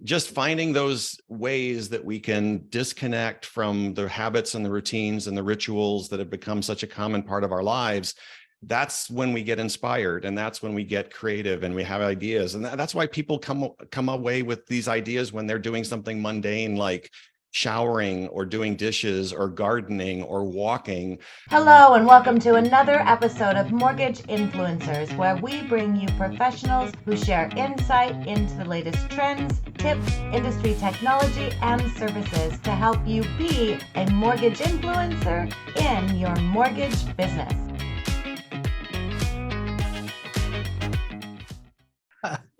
just finding those ways that we can disconnect from the habits and the routines and the rituals that have become such a common part of our lives. That's when we get inspired, and that's when we get creative and we have ideas. And that's why people come away with these ideas when they're doing something mundane like showering or doing dishes or gardening or walking. Hello and welcome to another episode of Mortgage Influencers, where we bring you professionals who share insight into the latest trends, tips, industry technology, and services to help you be a mortgage influencer in your mortgage business.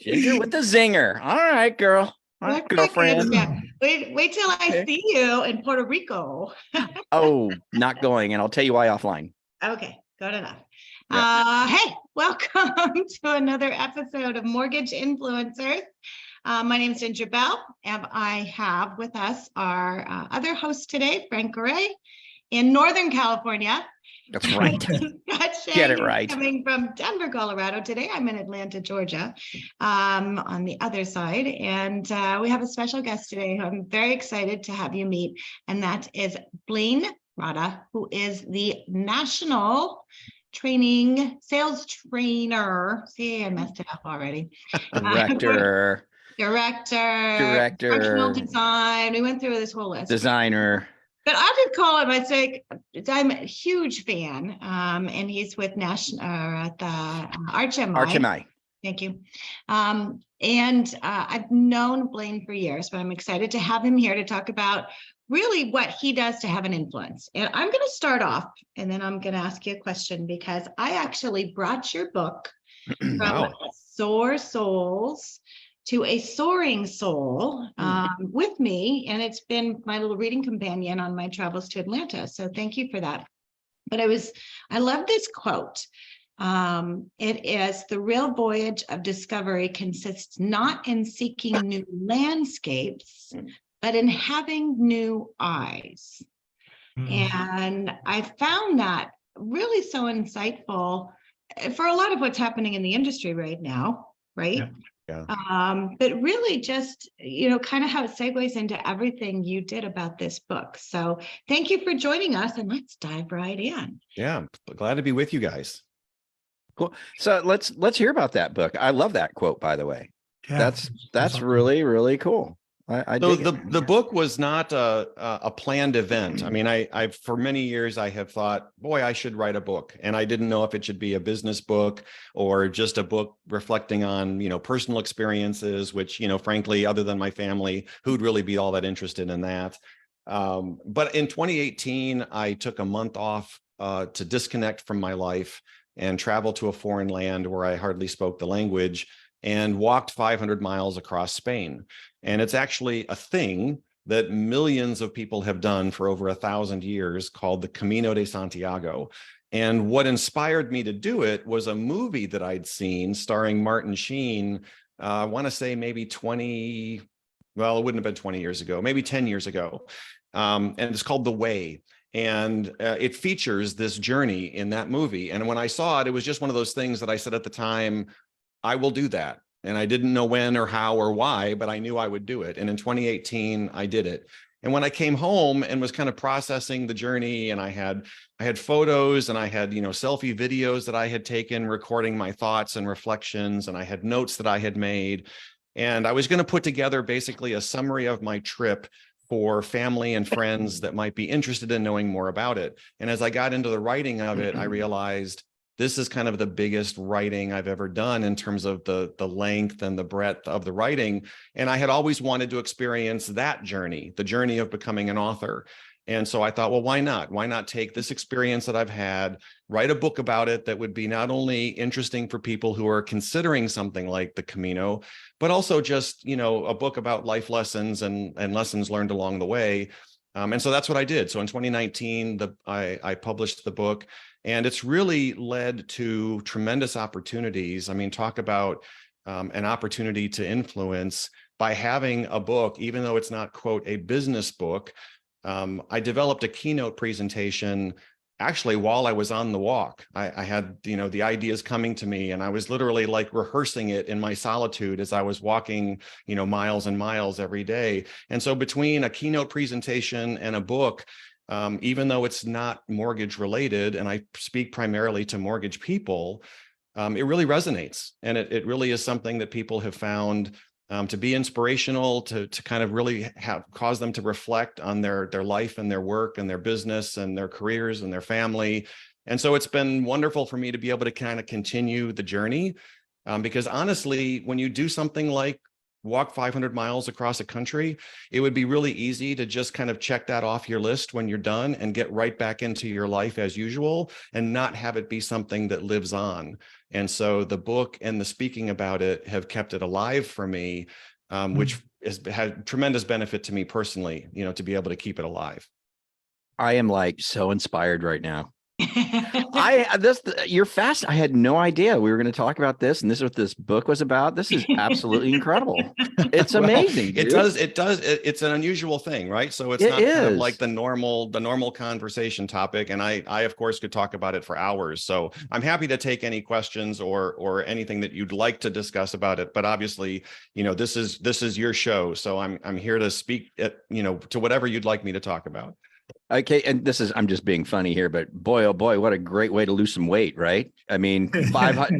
Ginger with the zinger. All right, girl. All right, girlfriend. Wait till I see you in Puerto Rico. Oh, not going. And I'll tell you why offline. Okay, good enough. Yeah. Hey, welcome to another episode of Mortgage Influencers. My name is Ginger Bell, and I have with us our other host today, Frank Garay, in Northern California. That's right. Get it right. Coming from Denver, Colorado. Today I'm in Atlanta, Georgia, on the other side. And we have a special guest today who I'm very excited to have you meet. And that is Blaine Rada, who is the National Sales Trainer. See, I messed it up already. Director. Professional design. We went through this whole list. Designer. But I did call him. I say I'm a huge fan, and he's with National at the RHMI. Thank you. And I've known Blaine for years, but I'm excited to have him here to talk about really what he does to have an influence. And I'm going to start off, and then I'm going to ask you a question, because I actually brought your book from Soar Souls to a Soaring Soul with me, and it's been my little reading companion on my travels to Atlanta. So thank you for that. But I love this quote. It is, "The real voyage of discovery consists not in seeking new landscapes, but in having new eyes." And I found that really so insightful for a lot of what's happening in the industry right now, right? Yeah. But really just, kind of how it segues into everything you did about this book. So thank you for joining us, and let's dive right in. Yeah, glad to be with you guys. Cool. So let's hear about that book. I love that quote, by the way. Yeah, that's really, really cool. So the book was not a planned event. I mean, I've for many years I have thought, boy, I should write a book, and I didn't know if it should be a business book or just a book reflecting on personal experiences, which frankly, other than my family, who'd really be all that interested in that. But in 2018, I took a month off to disconnect from my life and travel to a foreign land where I hardly spoke the language, and walked 500 miles across Spain. And it's actually a thing that millions of people have done for over 1,000 years, called the Camino de Santiago. And what inspired me to do it was a movie that I'd seen starring Martin Sheen. I want to say maybe it wouldn't have been 20 years ago, maybe 10 years ago. And it's called The Way. And it features this journey in that movie. And when I saw it, it was just one of those things that I said at the time, I will do that. And I didn't know when or how or why, but I knew I would do it. And in 2018, I did it. And when I came home and was kind of processing the journey, and I had photos, and I had, selfie videos that I had taken recording my thoughts and reflections, and I had notes that I had made. And I was going to put together basically a summary of my trip for family and friends that might be interested in knowing more about it. And as I got into the writing of it, I realized this is kind of the biggest writing I've ever done in terms of the length and the breadth of the writing. And I had always wanted to experience that journey, the journey of becoming an author. And so I thought, well, why not? Why not take this experience that I've had, write a book about it that would be not only interesting for people who are considering something like the Camino, but also just, a book about life lessons and lessons learned along the way. And so that's what I did. So in 2019, I published the book. And it's really led to tremendous opportunities. I mean, talk about an opportunity to influence by having a book, even though it's not, quote, a business book. I developed a keynote presentation actually, while I was on the walk, I had, the ideas coming to me, and I was literally like rehearsing it in my solitude as I was walking, miles and miles every day. And so between a keynote presentation and a book, even though it's not mortgage related, and I speak primarily to mortgage people, it really resonates. And it really is something that people have found to be inspirational, to kind of really cause them to reflect on their life and their work and their business and their careers and their family. And so it's been wonderful for me to be able to kind of continue the journey, because honestly, when you do something like walk 500 miles across a country, it would be really easy to just kind of check that off your list when you're done and get right back into your life as usual and not have it be something that lives on. And so the book and the speaking about it have kept it alive for me, which has had tremendous benefit to me personally, to be able to keep it alive. I am like so inspired right now. You're fast. I had no idea we were going to talk about this, and this is what this book was about. This is absolutely incredible. It's amazing. It does. It's an unusual thing, right? So it's not kind of like the normal conversation topic. And I of course could talk about it for hours. So I'm happy to take any questions or anything that you'd like to discuss about it. But obviously, this is your show. So I'm here to speak to whatever you'd like me to talk about. Okay, and I'm just being funny here, but boy, oh boy, what a great way to lose some weight, right? I mean,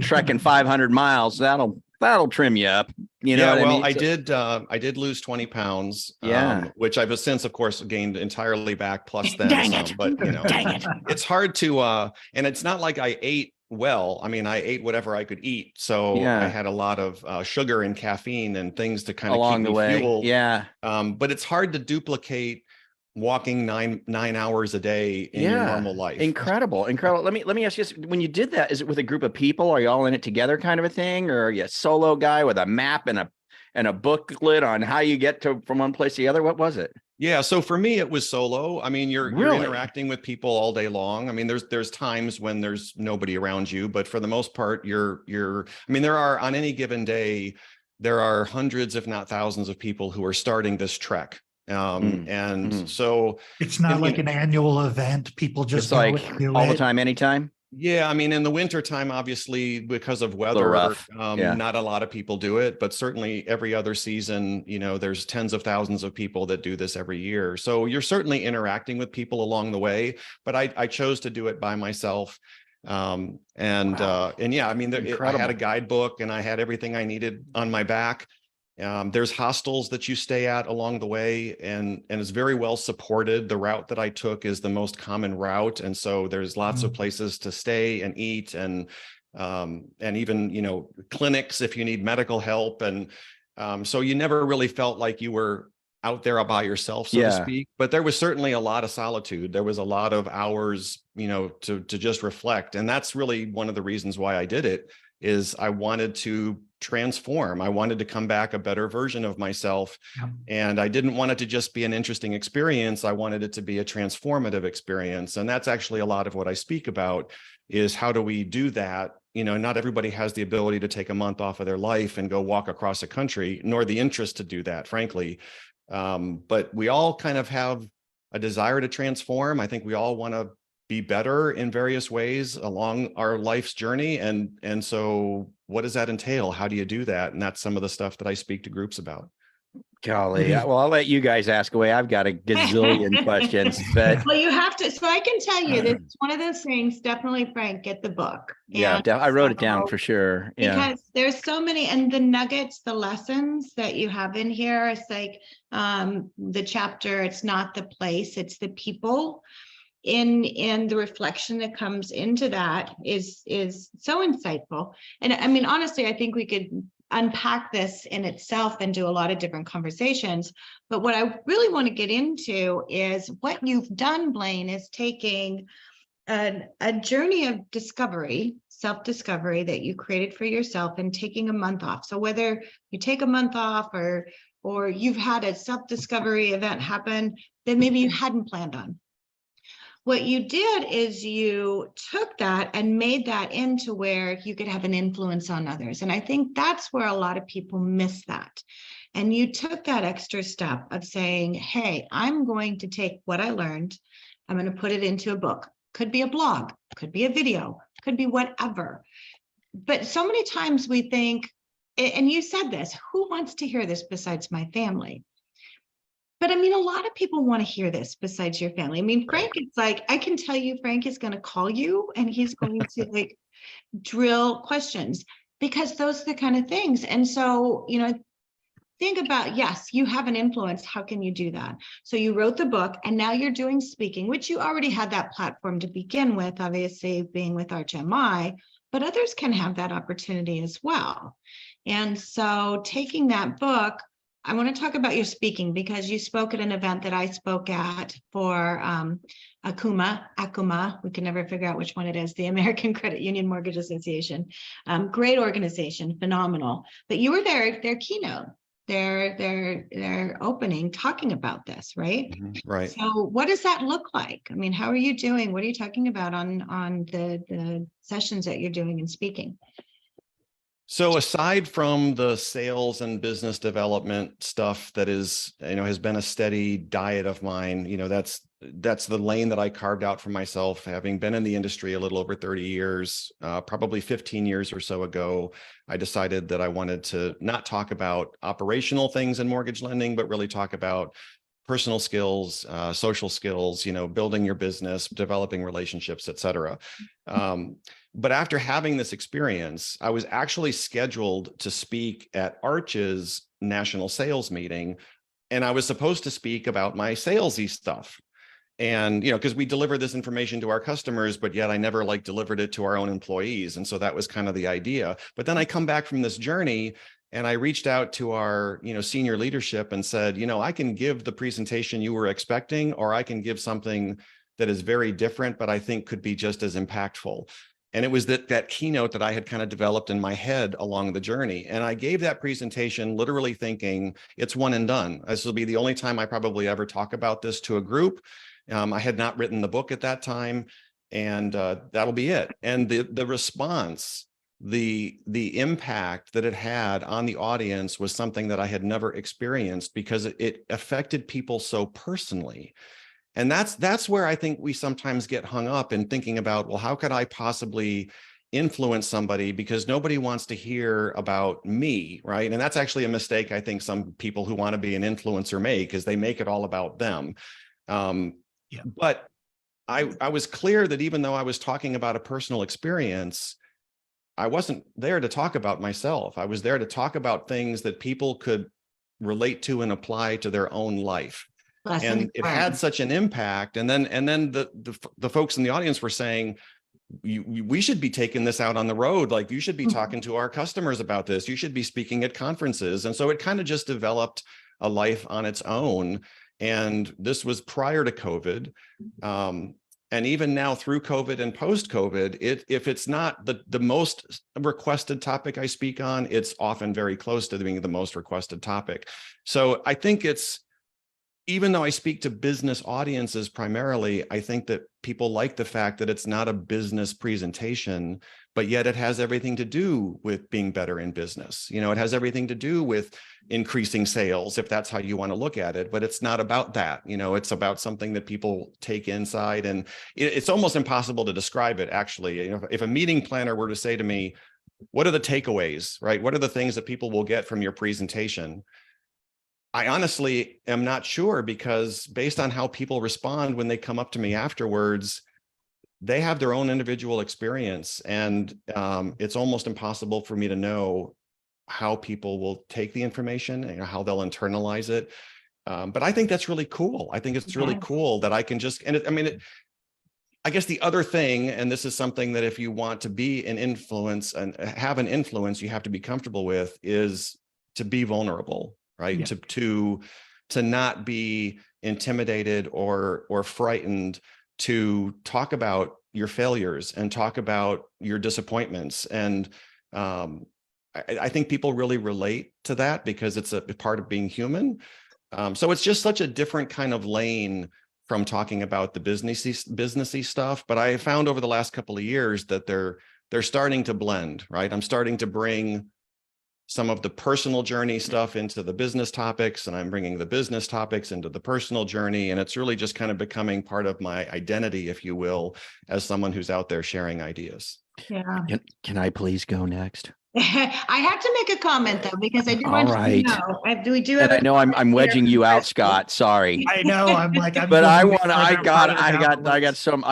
trekking 500 miles, that'll trim you up. I did lose 20 pounds, which I've since, of course, gained entirely back, plus then some. But dang it, it's hard to, and it's not like I ate well. I mean, I ate whatever I could eat, so I had a lot of sugar and caffeine and things to kind of keep me fueled. Yeah, but it's hard to duplicate walking nine hours a day in your normal life. Incredible. Let me ask you this. When you did that, is it with a group of people? Are you all in it together kind of a thing? Or are you a solo guy with a map and a booklet on how you get from one place to the other? What was it? Yeah. So for me, it was solo. I mean, you're interacting with people all day long. I mean, there's times when there's nobody around you, but for the most part, I mean, there are on any given day, there are hundreds, if not thousands of people who are starting this trek. So it's not like an annual event. People just it's like all the time, anytime. Yeah, I mean, in the winter time, obviously, because of weather, not a lot of people do it, but certainly every other season, there's tens of thousands of people that do this every year. So you're certainly interacting with people along the way, but I chose to do it by myself. I mean, I had a guidebook and I had everything I needed on my back. There's hostels that you stay at along the way, and it's very well supported. The route that I took is the most common route, and so there's lots of places to stay and eat, and even clinics if you need medical help, and so you never really felt like you were out there by yourself, so to speak. But there was certainly a lot of solitude. There was a lot of hours, to just reflect, and that's really one of the reasons why I did it. Is I wanted to transform. I wanted to come back a better version of myself. And I didn't want it to just be an interesting experience. I wanted it to be a transformative experience. And that's actually a lot of what I speak about, is how do we do that? Not everybody has the ability to take a month off of their life and go walk across a country, nor the interest to do that, frankly. But we all kind of have a desire to transform. I think we all want to be better in various ways along our life's journey. And so what does that entail? How do you do that? And that's some of the stuff that I speak to groups about. Golly. Well, I'll let you guys ask away. I've got a gazillion questions, but well, you have to. So I can tell you that it's one of those things. Definitely, Frank, get the book. I wrote it down for sure. Because there's so many, and the nuggets, the lessons that you have in here. It's like the chapter. It's not the place, it's the people. In the reflection that comes into that is so insightful. And I mean, honestly, I think we could unpack this in itself and do a lot of different conversations. But what I really want to get into is what you've done, Blaine, is taking a journey of discovery, self-discovery that you created for yourself, and taking a month off. So whether you take a month off or you've had a self-discovery event happen that maybe you hadn't planned on. What you did is you took that and made that into where you could have an influence on others. And I think that's where a lot of people miss that. And you took that extra step of saying, hey, I'm going to take what I learned, I'm going to put it into a book. could be a blog, could be a video, could be whatever. But so many times we think, and you said this, who wants to hear this besides my family? But I mean, a lot of people want to hear this besides your family. I mean, Frank, it's like, I can tell you, Frank is going to call you and he's going to like drill questions, because those are the kind of things. And so, think about, yes, you have an influence. How can you do that? So you wrote the book and now you're doing speaking, which you already had that platform to begin with, obviously being with ArchMI, but others can have that opportunity as well. And so taking that book, I want to talk about your speaking, because you spoke at an event that I spoke at for Akuma, we can never figure out which one it is, the American Credit Union Mortgage Association. Great organization, phenomenal. But you were there, their keynote, their opening, talking about this, right? Right. So what does that look like? I mean, how are you doing? What are you talking about on the sessions that you're doing and speaking? So aside from the sales and business development stuff that is, has been a steady diet of mine, that's the lane that I carved out for myself, having been in the industry a little over 30 years, probably 15 years or so ago. I decided that I wanted to not talk about operational things in mortgage lending, but really talk about personal skills, social skills, building your business, developing relationships, et cetera. But after having this experience, I was actually scheduled to speak at Arch's national sales meeting, and I was supposed to speak about my salesy stuff. And, because we deliver this information to our customers, but yet I never delivered it to our own employees. And so that was kind of the idea. But then I come back from this journey and I reached out to our, senior leadership and said, I can give the presentation you were expecting, or I can give something that is very different, but I think could be just as impactful. And it was that keynote that I had kind of developed in my head along the journey. And I gave that presentation literally thinking it's one and done. This will be the only time I probably ever talk about this to a group. I had not written the book at that time, and that'll be it. And the response, the impact that it had on the audience was something that I had never experienced, because it affected people so personally. And that's where I think we sometimes get hung up in thinking about, well, how could I possibly influence somebody, because nobody wants to hear about me, right? And that's actually a mistake I think some people who want to be an influencer make, is they make it all about them. But I was clear that even though I was talking about a personal experience, I wasn't there to talk about myself. I was there to talk about things that people could relate to and apply to their own life. And it had such an impact. And then the folks in the audience were saying, we should be taking this out on the road. Like, you should be talking to our customers about this. You should be speaking at conferences. And so it kind of just developed a life on its own. And this was prior to COVID. And even now through COVID and post-COVID, if it's not the most requested topic I speak on, it's often very close to being the most requested topic. So I think even though I speak to business audiences primarily, I think that people like the fact that it's not a business presentation, but yet it has everything to do with being better in business. It has everything to do with increasing sales, if that's how you want to look at it, but it's not about that. It's about something that people take inside, and it's almost impossible to describe it, actually. If a meeting planner were to say to me, what are the takeaways, right? What are the things that people will get from your presentation? I honestly am not sure, because based on how people respond when they come up to me afterwards, they have their own individual experience, and it's almost impossible for me to know how people will take the information and how they'll internalize it. But I think that's really cool. I think it's really cool that I can just, I guess the other thing, and this is something that if you want to be an influence and have an influence, you have to be comfortable with, is to be vulnerable. Right. To not be intimidated or frightened to talk about your failures and talk about your disappointments. And I think people really relate to that, because it's a part of being human. So it's just such a different kind of lane from talking about the businessy stuff. But I found over the last couple of years that they're starting to blend. Right. I'm starting to bring some of the personal journey stuff into the business topics, and I'm bringing the business topics into the personal journey. And it's really just kind of becoming part of my identity, if you will, as someone who's out there sharing ideas. Yeah. Can I please go next? I have to make a comment though, because I do All want right. you to know, we do have. And I know I'm wedging you out, Scott. Sorry. I know. I'm like, But I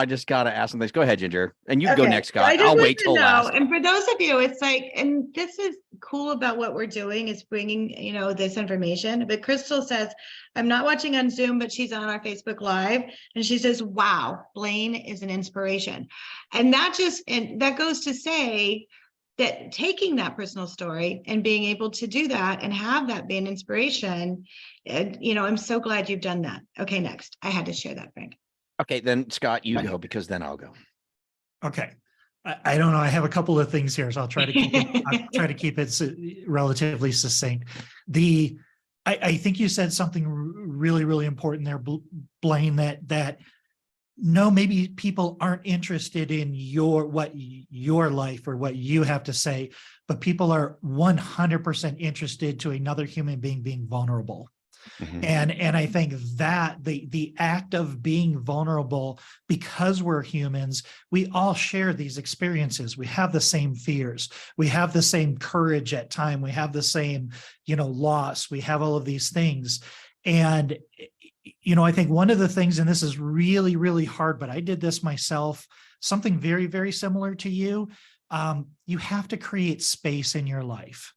just gotta ask some things. Go ahead, Ginger. And you go Okay, next, so Scott. I just I'll want wait to till know, last. and for those of you, it's like, and this is cool about what we're doing is bringing, this information. But Crystal says, I'm not watching on Zoom, but she's on our Facebook Live, and she says, wow, Blaine is an inspiration. And that goes to say that taking that personal story and being able to do that and have that be an inspiration, I'm so glad you've done that. Okay, next. I had to share that, Frank. Okay, then Scott, you go, because then I'll go. Okay. I don't know. I have a couple of things here, so I'll try to keep it relatively succinct. I think you said something really, really important there, Blaine, that no, maybe people aren't interested in your life or what you have to say, but people are 100% interested to another human being vulnerable. Mm-hmm. And I think that the act of being vulnerable, because we're humans, we all share these experiences. We have the same fears. We have the same courage at time. We have the same, loss. We have all of these things. And I think one of the things, and this is really, really hard, but I did this myself, something very, very similar to you. You have to create space in your life,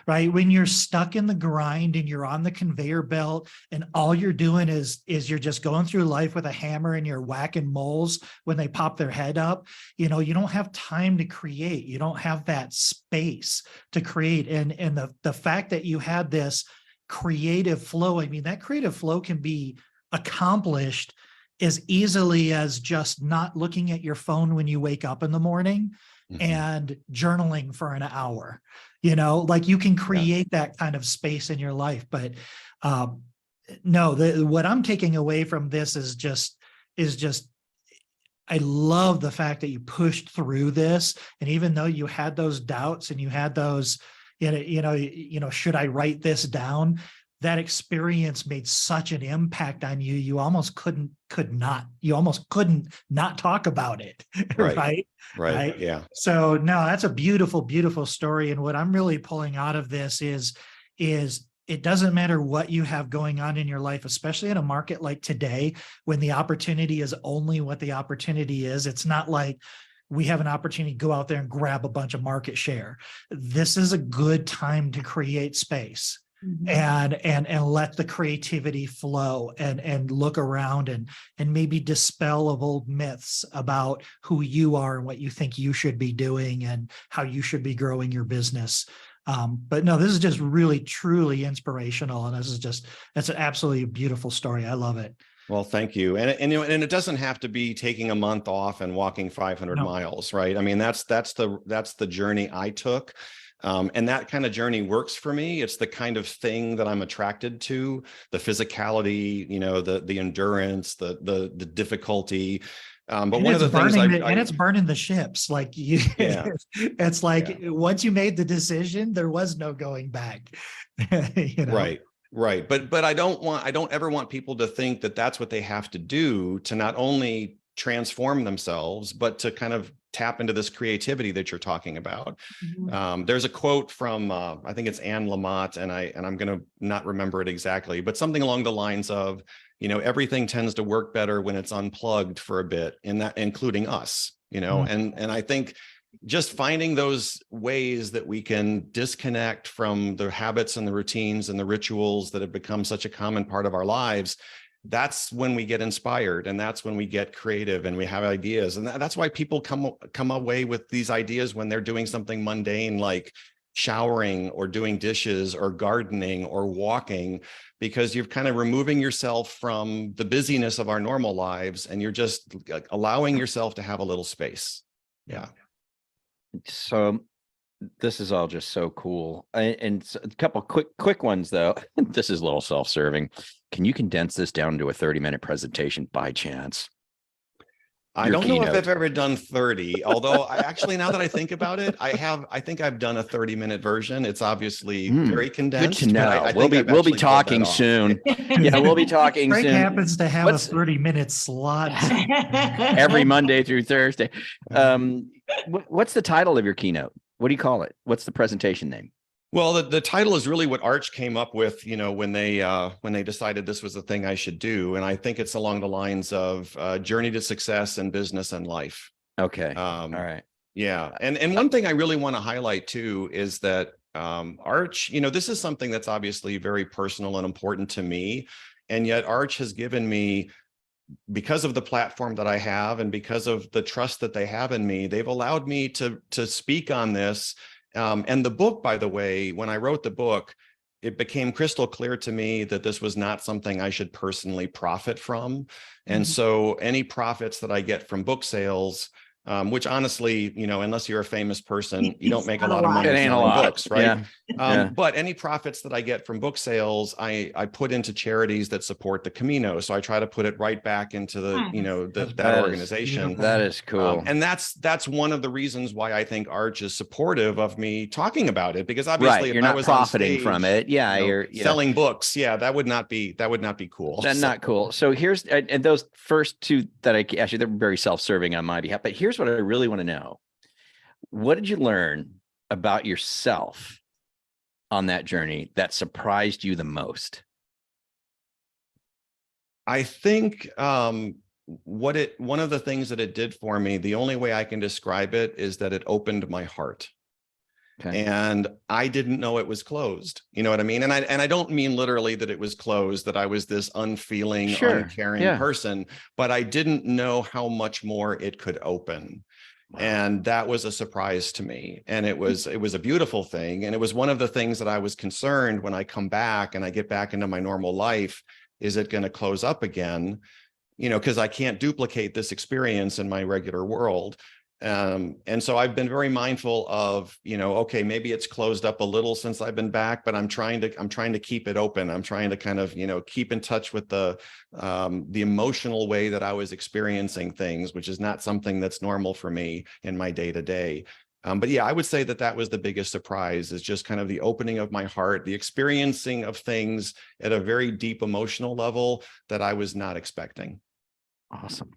right? When you're stuck in the grind and you're on the conveyor belt and all you're doing is you're just going through life with a hammer and you're whacking moles when they pop their head up, you don't have time to create. You don't have that space to create. And the fact that you had this creative flow, that creative flow can be accomplished as easily as just not looking at your phone when you wake up in the morning, mm-hmm. and journaling for an hour. Like you can create that kind of space in your life. But what I'm taking away from this is just I love the fact that you pushed through this, and even though you had those doubts and you had those should I write this down? That experience made such an impact on you. You almost couldn't not talk about it. Right. Yeah. So no, that's a beautiful, beautiful story. And what I'm really pulling out of this is it doesn't matter what you have going on in your life, especially in a market like today, when the opportunity is only what the opportunity is. It's not like we have an opportunity to go out there and grab a bunch of market share. This is a good time to create space. Mm-hmm. and let the creativity flow and look around and maybe dispel of old myths about who you are and what you think you should be doing and how you should be growing your business. But no, this is just really, truly inspirational. And that's an absolutely beautiful story. I love it. Well, thank you. And it doesn't have to be taking a month off and walking 500 miles, right? That's the journey I took. And that kind of journey works for me. It's the kind of thing that I'm attracted to, the physicality, the endurance, the difficulty. But one of the things it's burning the ships. Like it's like once you made the decision, there was no going back. Right. But I don't ever want people to think that that's what they have to do to not only transform themselves, but to kind of tap into this creativity that you're talking about. Mm-hmm. There's a quote from, I think it's Anne Lamott, and I'm going to not remember it exactly, but something along the lines of, everything tends to work better when it's unplugged for a bit, including us, mm-hmm. and I think just finding those ways that we can disconnect from the habits and the routines and the rituals that have become such a common part of our lives, that's when we get inspired, and that's when we get creative and we have ideas. And that's why people come away with these ideas when they're doing something mundane like showering or doing dishes or gardening or walking, because you're kind of removing yourself from the busyness of our normal lives and you're just allowing yourself to have a little space. Yeah. So this is all just so cool. And a couple quick ones though. This is a little self-serving. Can you condense this down to a 30-minute presentation by chance? I don't know if I've ever done 30, although I actually, now that I think about it, I think I've done a 30-minute version. It's obviously very condensed. Good to know. I We'll be talking soon. Yeah, we'll be talking Frank soon. happens to have a 30-minute slot every Monday through Thursday. What's the title of your keynote? What do you call it? What's the presentation name? Well, the title is really what Arch came up with, when they decided this was the thing I should do. And I think it's along the lines of journey to success in business and life. Okay. All right. Yeah. And one thing I really want to highlight too is that Arch, this is something that's obviously very personal and important to me. And yet Arch has given me, because of the platform that I have and because of the trust that they have in me, they've allowed me to speak on this. And the book, by the way, when I wrote the book, it became crystal clear to me that this was not something I should personally profit from. And so any profits that I get from book sales, which honestly, unless you're a famous person, you don't make a lot of money selling books, right? Yeah. But any profits that I get from book sales, I put into charities that support the Camino. So I try to put it right back into the, that organization. That is cool. And that's one of the reasons why I think Arch is supportive of me talking about it, because obviously you're not profiting from it. Yeah. You're selling books. Yeah. That would not be cool. That's not cool. So here's, and those first two that actually, they're very self-serving on my behalf, but here's what I really want to know. What did you learn about yourself on that journey that surprised you the most? I think one of the things that it did for me, the only way I can describe it is that it opened my heart. Okay. And I didn't know it was closed. You know what I mean? And I don't mean literally that it was closed, that I was this unfeeling, uncaring person, but I didn't know how much more it could open. Wow. And that was a surprise to me. And it was a beautiful thing. And it was one of the things that I was concerned when I come back and I get back into my normal life, is it going to close up again? Because I can't duplicate this experience in my regular world. And so I've been very mindful of, okay, maybe it's closed up a little since I've been back, but I'm trying to keep it open. I'm trying to kind of, keep in touch with the emotional way that I was experiencing things, which is not something that's normal for me in my day to day. But yeah, I would say that was the biggest surprise, is just kind of the opening of my heart, the experiencing of things at a very deep emotional level that I was not expecting. Awesome.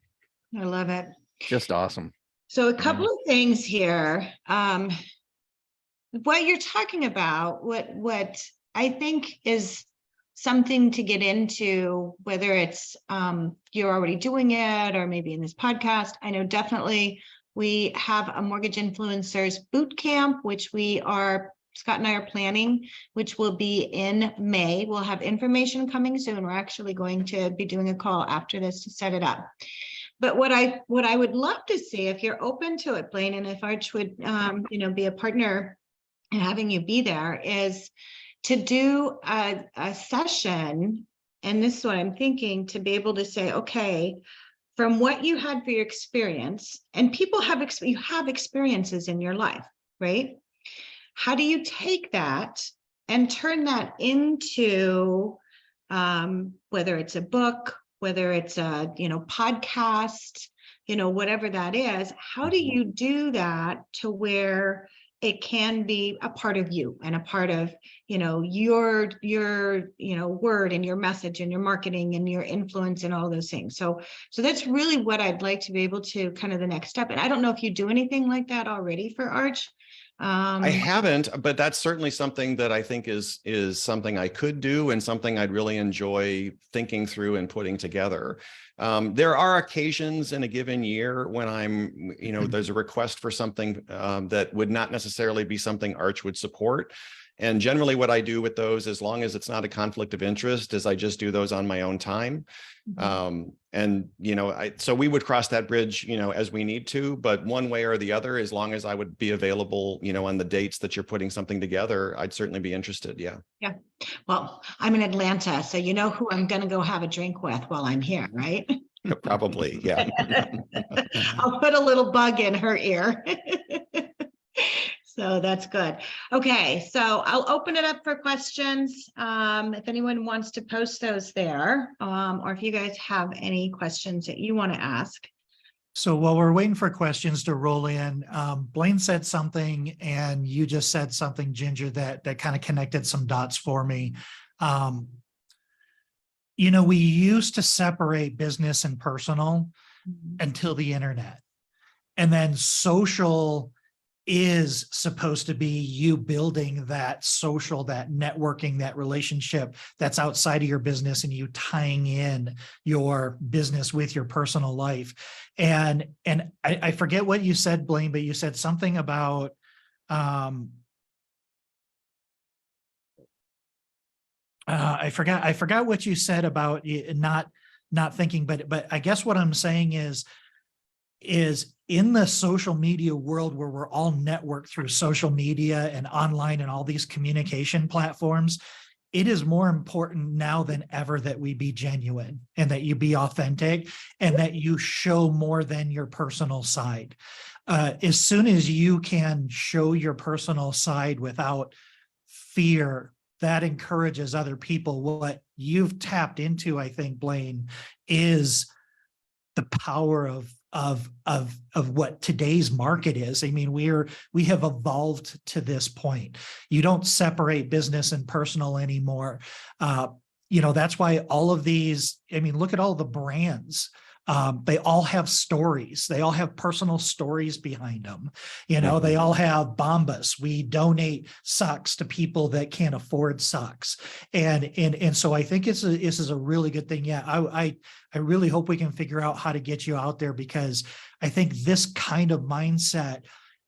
I love it. Just awesome. So a couple of things here. What you're talking about, what I think is something to get into, whether it's you're already doing it or maybe in this podcast. I know definitely we have a Mortgage Influencers boot camp, which Scott and I are planning, which will be in May. We'll have information coming soon. We're actually going to be doing a call after this to set it up. But what I would love to see, if you're open to it, Blaine, and if Arch would, be a partner and having you be there, is to do a session. And this is what I'm thinking, to be able to say, okay, from what you had for your experience, and people have experiences in your life, right? How do you take that and turn that into, whether it's a book, whether it's a, podcast, whatever that is, how do you do that to where it can be a part of you and a part of, your word and your message and your marketing and your influence and all those things. So that's really what I'd like to be able to kind of the next step. And I don't know if you do anything like that already for Arch. I haven't, but that's certainly something that I think is something I could do and something I'd really enjoy thinking through and putting together. There are occasions in a given year when I'm, there's a request for something that would not necessarily be something Arch would support. And generally what I do with those, as long as it's not a conflict of interest, is I just do those on my own time. So we would cross that bridge, as we need to, but one way or the other, as long as I would be available, on the dates that you're putting something together, I'd certainly be interested. Yeah. Yeah. Well, I'm in Atlanta, so you know who I'm going to go have a drink with while I'm here, right? Probably. Yeah. I'll put a little bug in her ear. So that's good. Okay, so I'll open it up for questions. If anyone wants to post those there, or if you guys have any questions that you want to ask. So while we're waiting for questions to roll in, Blaine said something and you just said something, Ginger, that kind of connected some dots for me. We used to separate business and personal until the internet. And then social is supposed to be you building that social, that networking, that relationship that's outside of your business, and you tying in your business with your personal life. And I forget what you said, Blaine, but you said something about I forgot what you said about not thinking, but I guess what I'm saying is in the social media world where we're all networked through social media and online and all these communication platforms, it is more important now than ever that we be genuine and that you be authentic and that you show more than your personal side. As soon as you can show your personal side without fear, that encourages other people. What you've tapped into, I think, Blaine, is the power of what today's market is. I mean, we have evolved to this point. You don't separate business and personal anymore. That's why all of these, I mean, look at all the brands. They all have stories. They all have personal stories behind them. They all have Bombas. We donate socks to people that can't afford socks. And so I think this is a really good thing. Yeah, I really hope we can figure out how to get you out there, because I think this kind of mindset,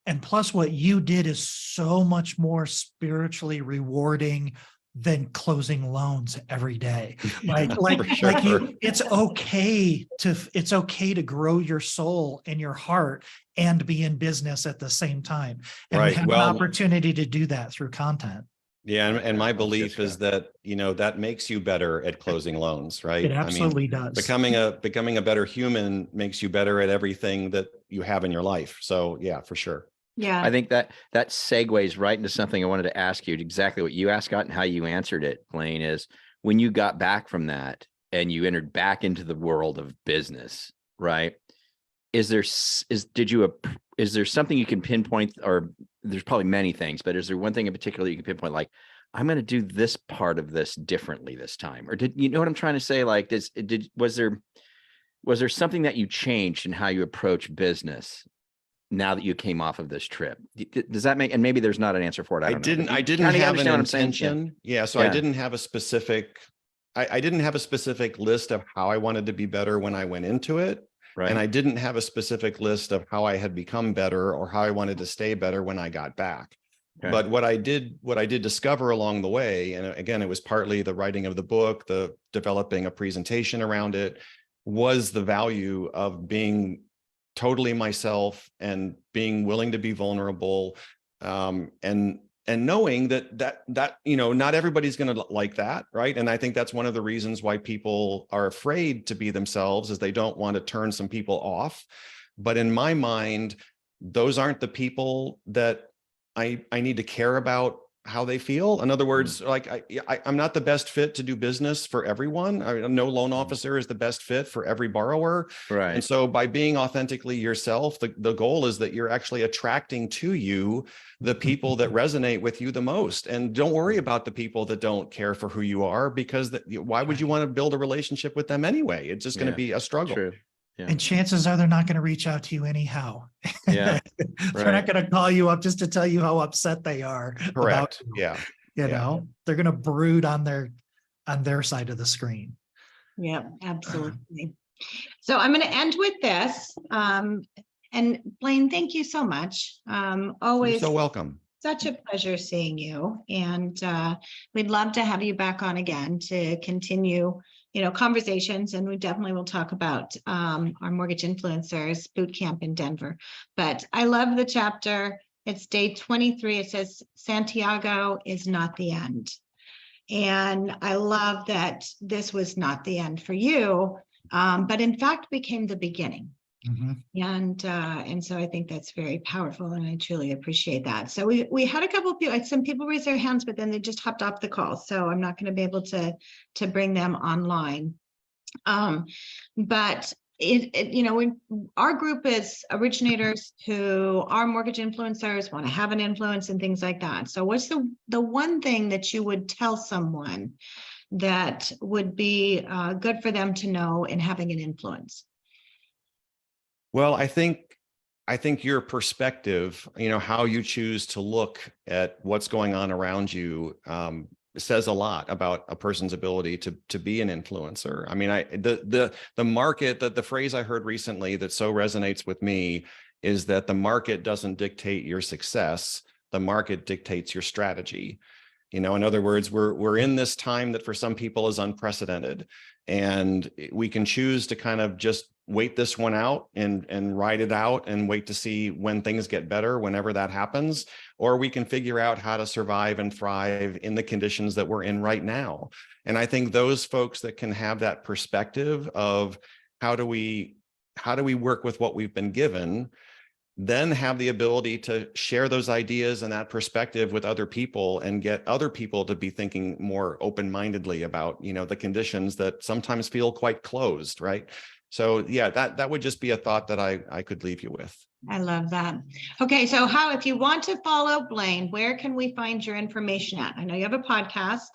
and plus what you did, is so much more spiritually rewarding than closing loans every day. It's okay to grow your soul and your heart and be in business at the same time. And we have an opportunity to do that through content. Yeah. And my belief is that, that makes you better at closing loans, right? It absolutely does. Becoming a better human makes you better at everything that you have in your life. So yeah, for sure. Yeah. I think that segues right into something I wanted to ask you, exactly what you asked, Scott, and how you answered it, Blaine, is when you got back from that and you entered back into the world of business, right? Is there something you can pinpoint, or there's probably many things, but is there one thing in particular you can pinpoint, like, I'm going to do this part of this differently this time? Or did you know what I'm trying to say? Like, was there something that you changed in how you approach business now that you came off of this trip? Does that make, and maybe there's not an answer for it. I didn't have an intention. Yeah. So I didn't have a specific, I didn't have a specific list of how I wanted to be better when I went into it. Right. And I didn't have a specific list of how I had become better or how I wanted to stay better when I got back. Okay. But what I did discover along the way, and again, it was partly the writing of the book, the developing a presentation around it, was the value of being totally myself and being willing to be vulnerable, and knowing that not everybody's going to like that, right? And I think that's one of the reasons why people are afraid to be themselves, is they don't want to turn some people off. But in my mind, those aren't the people that I need to care about how they feel. In other words, like I'm not the best fit to do business for everyone. No loan officer is the best fit for every borrower. Right. And so by being authentically yourself, the goal is that you're actually attracting to you the people that resonate with you the most. And don't worry about the people that don't care for who you are, because why would you want to build a relationship with them anyway? It's just going to be a struggle. True. Yeah. And chances are they're not going to reach out to you anyhow. Yeah. They're not going to call you up just to tell you how upset they are. Correct. They're going to brood on their side of the screen. Yeah, absolutely. So I'm going to end with this. And Blaine, thank you so much. Always You're so welcome. Such a pleasure seeing you. And we'd love to have you back on again to continue conversations, and we definitely will talk about our Mortgage Influencers boot camp in Denver. But I love the chapter. It's day 23. It says Santiago is not the end. And I love that this was not the end for you, but in fact became the beginning. Mm-hmm. And so I think that's very powerful, and I truly appreciate that. So we had a couple of people, some people raised their hands, but then they just hopped off the call. So I'm not going to be able to bring them online. But when our group is originators who are mortgage influencers, want to have an influence and things like that. So what's the one thing that you would tell someone that would be good for them to know in having an influence? Well, I think your perspective, how you choose to look at what's going on around you, says a lot about a person's ability to be an influencer. I mean, the market, the phrase I heard recently that so resonates with me is that the market doesn't dictate your success, the market dictates your strategy. In other words, we're in this time that for some people is unprecedented, and we can choose to kind of just wait this one out and ride it out and wait to see when things get better, whenever that happens, or we can figure out how to survive and thrive in the conditions that we're in right now. And I think those folks that can have that perspective of how do we work with what we've been given, then have the ability to share those ideas and that perspective with other people and get other people to be thinking more open-mindedly about, the conditions that sometimes feel quite closed, right? So yeah, that would just be a thought that I could leave you with. I love that. Okay, so if you want to follow Blaine, where can we find your information at? I know you have a podcast.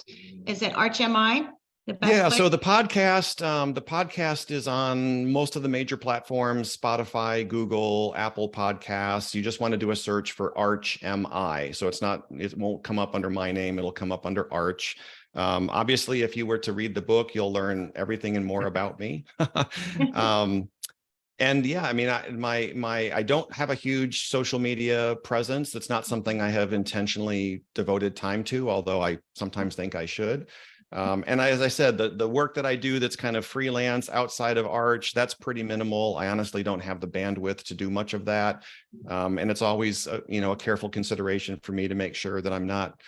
Is it ArchMI? So the podcast is on most of the major platforms: Spotify, Google, Apple Podcasts. You just want to do a search for ArchMI. So it won't come up under my name. It'll come up under Arch. Obviously, if you were to read the book, you'll learn everything and more about me. And yeah, I mean, I don't have a huge social media presence. That's not something I have intentionally devoted time to, although I sometimes think I should. And as I said, the work that I do that's kind of freelance outside of Arch, that's pretty minimal. I honestly don't have the bandwidth to do much of that. And it's always, a careful consideration for me to make sure that I'm not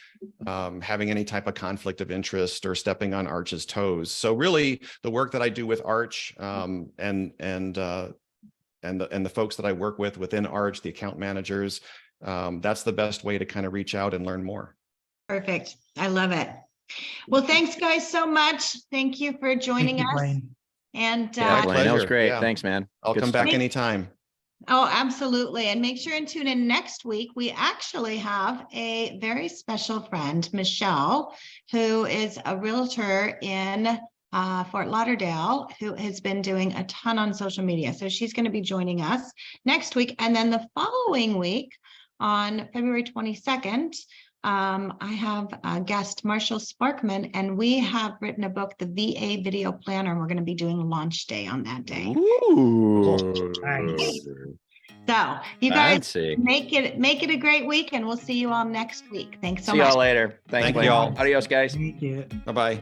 having any type of conflict of interest or stepping on Arch's toes. So really, the work that I do with Arch and the folks that I work with within Arch, the account managers, that's the best way to kind of reach out and learn more. Perfect. I love it. Well, thanks guys so much. Thank you for joining us. Blaine. And Blaine, that was great. Yeah. Thanks, man. I'll Good come stuff. back anytime. Oh, absolutely. And make sure and tune in next week. We actually have a very special friend, Michelle, who is a realtor in Fort Lauderdale, who has been doing a ton on social media. So she's going to be joining us next week. And then the following week on February 22nd, I have a guest, Marshall Sparkman, and we have written a book, The VA Video Planner, and we're going to be doing launch day on that day. Ooh. Nice. So you guys Fancy. make it a great week, and we'll see you all next week. Thanks so See much. y'all later. Thanks, Thank Blaine. you all. Adios, guys. Thank you. Bye-bye.